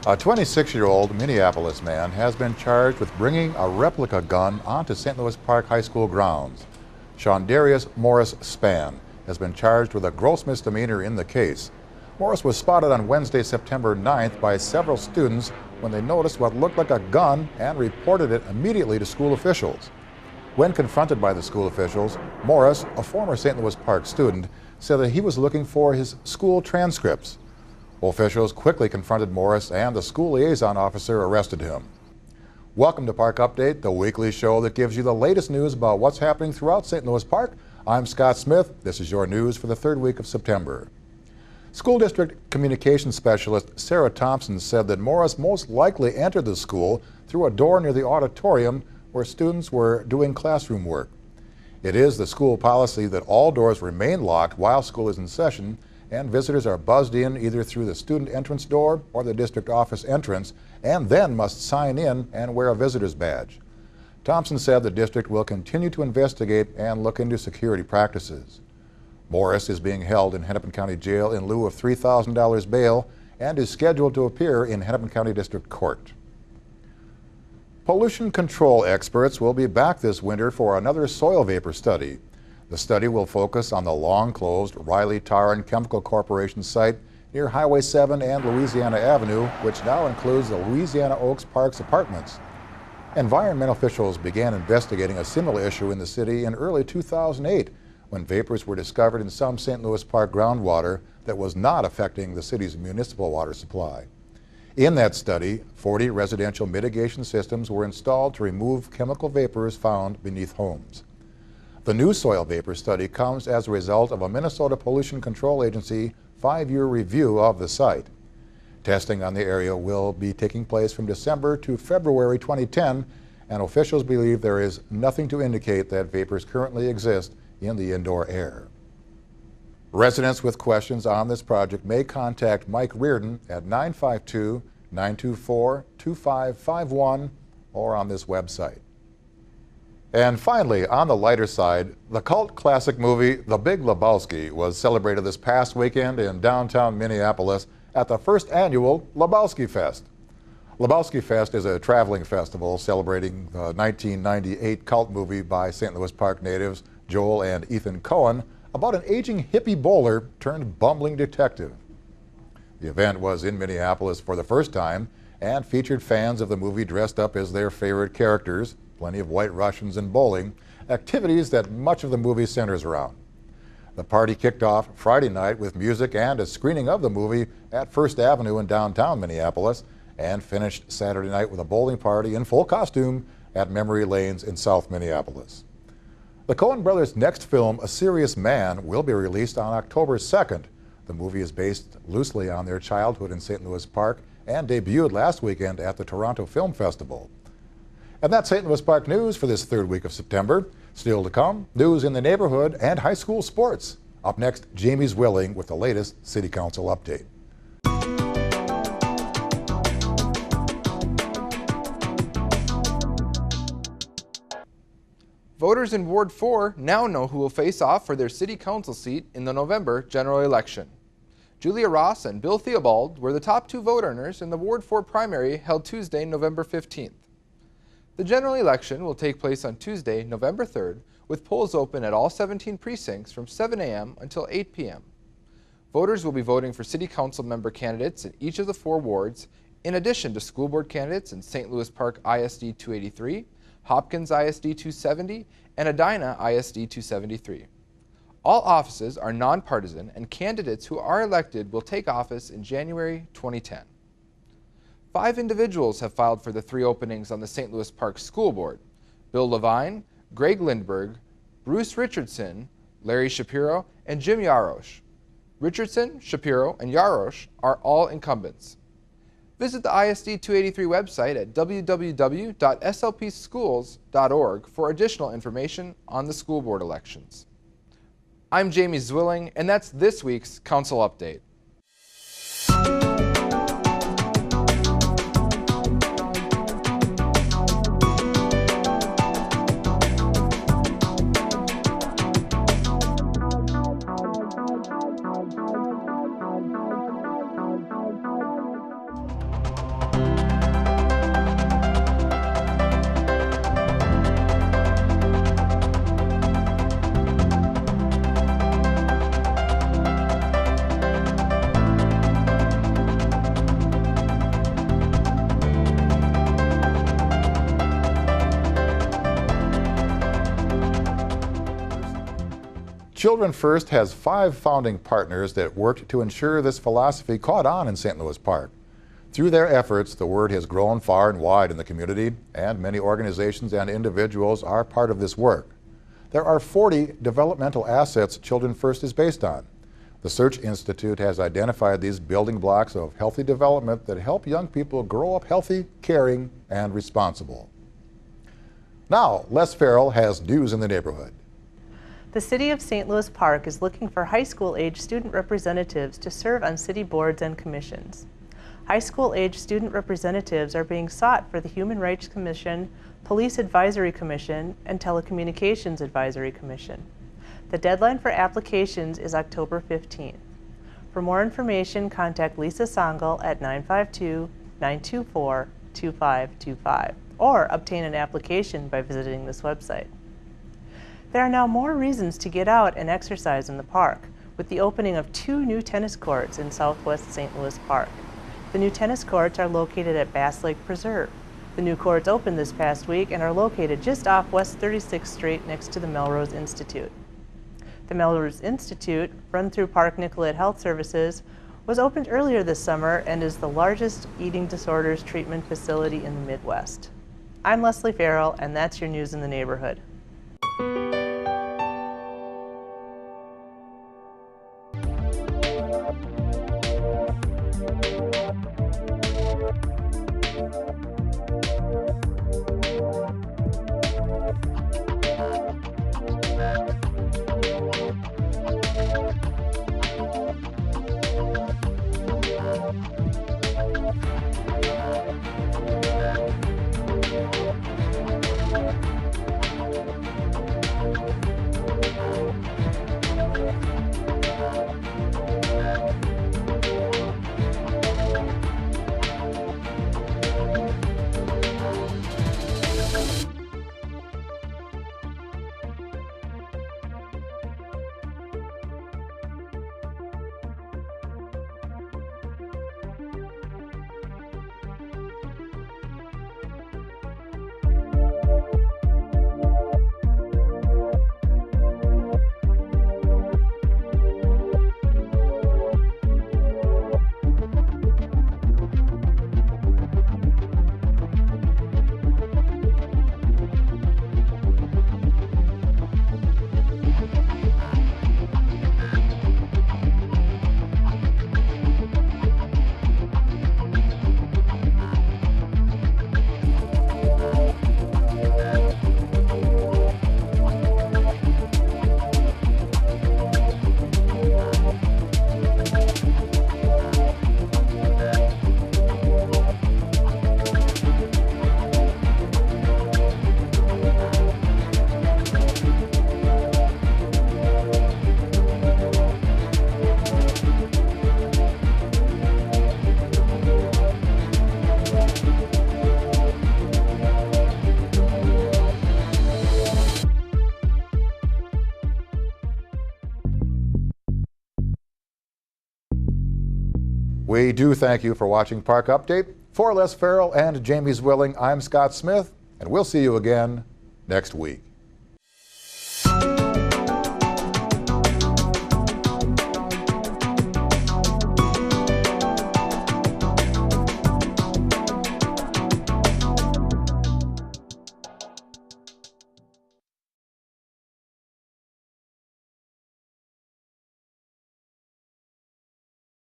A 26-year-old Minneapolis man has been charged with bringing a replica gun onto St. Louis Park High School grounds. Shaundarius Morris Spann has been charged with a gross misdemeanor in the case. Morris was spotted on Wednesday, September 9th by several students when they noticed what looked like a gun and reported it immediately to school officials. When confronted by the school officials, Morris, a former St. Louis Park student, said that he was looking for his school transcripts. Officials quickly confronted Morris, and the school liaison officer arrested him. Welcome to Park Update, the weekly show that gives you the latest news about what's happening throughout St. Louis Park. I'm Scott Smith. This is your news for the third week of September. School District Communications Specialist Sarah Thompson said that Morris most likely entered the school through a door near the auditorium where students were doing classroom work. It is the school policy that all doors remain locked while school is in session, and visitors are buzzed in either through the student entrance door or the district office entrance, and then must sign in and wear a visitor's badge. Thompson said the district will continue to investigate and look into security practices. Morris is being held in Hennepin County Jail in lieu of $3,000 bail and is scheduled to appear in Hennepin County District Court. Pollution control experts will be back this winter for another soil vapor study. The study will focus on the long-closed Riley Tar and Chemical Corporation site near Highway 7 and Louisiana Avenue, which now includes the Louisiana Oaks Parks apartments. Environmental officials began investigating a similar issue in the city in early 2008 when vapors were discovered in some St. Louis Park groundwater that was not affecting the city's municipal water supply. In that study, 40 residential mitigation systems were installed to remove chemical vapors found beneath homes. The new soil vapor study comes as a result of a Minnesota Pollution Control Agency 5-year review of the site. Testing on the area will be taking place from December to February 2010, and officials believe there is nothing to indicate that vapors currently exist in the indoor air. Residents with questions on this project may contact Mike Reardon at 952-924-2551 or on this website. And finally, on the lighter side, the cult classic movie The Big Lebowski was celebrated this past weekend in downtown Minneapolis at the first annual Lebowski Fest. Lebowski Fest is a traveling festival celebrating the 1998 cult movie by St. Louis Park natives Joel and Ethan Coen about an aging hippie bowler turned bumbling detective. The event was in Minneapolis for the first time and featured fans of the movie dressed up as their favorite characters, plenty of white Russians and bowling, activities that much of the movie centers around. The party kicked off Friday night with music and a screening of the movie at First Avenue in downtown Minneapolis, and finished Saturday night with a bowling party in full costume at Memory Lanes in South Minneapolis. The Coen brothers' next film, A Serious Man, will be released on October 2nd. The movie is based loosely on their childhood in St. Louis Park and debuted last weekend at the Toronto Film Festival. And that's St. Louis Park news for this third week of September. Still to come, news in the neighborhood and high school sports. Up next, Jamie Zwilling with the latest City Council update. Voters in Ward 4 now know who will face off for their city council seat in the November general election. Julia Ross and Bill Theobald were the top two vote earners in the Ward 4 primary held Tuesday, November 15th. The general election will take place on Tuesday, November 3rd, with polls open at all 17 precincts from 7 a.m. until 8 p.m. Voters will be voting for city council member candidates in each of the 4 wards, in addition to school board candidates in St. Louis Park ISD 283, Hopkins ISD 270, and Edina ISD 273. All offices are nonpartisan, and candidates who are elected will take office in January 2010. 5 individuals have filed for the 3 openings on the St. Louis Park School Board: Bill Levine, Greg Lindberg, Bruce Richardson, Larry Shapiro, and Jim Yarosh. Richardson, Shapiro, and Yarosh are all incumbents. Visit the ISD 283 website at www.slpschools.org for additional information on the school board elections. I'm Jamie Zwilling, and that's this week's Council Update. Children First has 5 founding partners that worked to ensure this philosophy caught on in St. Louis Park. Through their efforts, the word has grown far and wide in the community, and many organizations and individuals are part of this work. There are 40 developmental assets Children First is based on. The Search Institute has identified these building blocks of healthy development that help young people grow up healthy, caring, and responsible. Now, Les Farrell has news in the neighborhood. The City of St. Louis Park is looking for high school-age student representatives to serve on city boards and commissions. High school-age student representatives are being sought for the Human Rights Commission, Police Advisory Commission, and Telecommunications Advisory Commission. The deadline for applications is October 15th. For more information, contact Lisa Songel at 952-924-2525 or obtain an application by visiting this website. There are now more reasons to get out and exercise in the park, with the opening of 2 new tennis courts in Southwest St. Louis Park. The new tennis courts are located at Bass Lake Preserve. The new courts opened this past week and are located just off West 36th Street next to the Melrose Institute. The Melrose Institute, run through Park Nicollet Health Services, was opened earlier this summer and is the largest eating disorders treatment facility in the Midwest. I'm Leslie Farrell, and that's your news in the neighborhood. We do thank you for watching Park Update. For Les Farrell and Jamie Zwilling, I'm Scott Smith, and we'll see you again next week.